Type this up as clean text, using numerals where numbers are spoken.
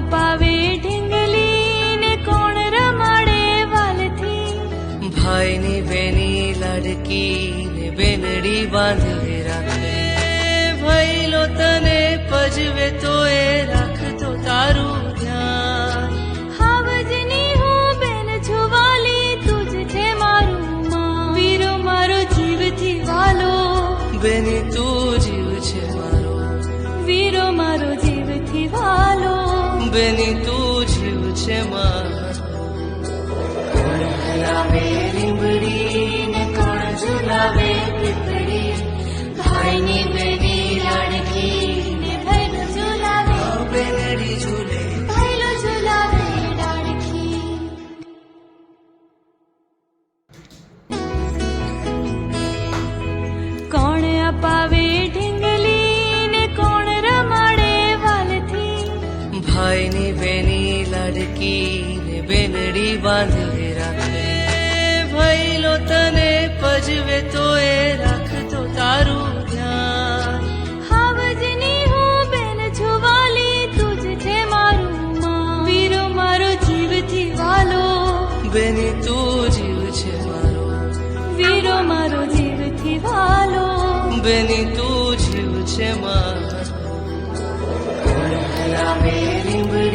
અપાવે ઢીંગલી ને કોણ રમાડે વાલથી. ભાઈની બેની લાડકી ને બેનડી બાંધી રાખે. ભઈલો તને પજવે તો એ રાખતો તારું ધ્યાન. હાવજની હું બેન છું વાલી, તું જ છે મારું માં. વીરો મારો જીવથી વાલો, બેની તું જીવ છે મારો. વીરો મારો જીવથી વાલો, બેની તું જીવ છે મારો. કોણ હલાવે લીંબડી ને કોણ ઝુલાવે પીપળી. ભાઈની બેની લાડકી ને ભૈલો ઝુલાવે, બેનડી ઝૂલે. ભૈલો ઝુલાવે ડાળખી. કોણ અપાવે ઢીંગલી ને કોણ રમાડે વાલથી. ભાઈની બેની લાડકી ને બેનડી બાંધી રાખે. ભઈલો તને પજવે તો એ રાખતો તારું ધ્યાન. હાવજની હું બેન છું વાલી, તું જ છે મારું માં. વીરો મારો જીવથી વાલો, બેની તું જીવ છે મારો. વીરો મારો જીવથી વાલો, બેની તું જીવ છે મારો. કોણ હલાવે લીંબડી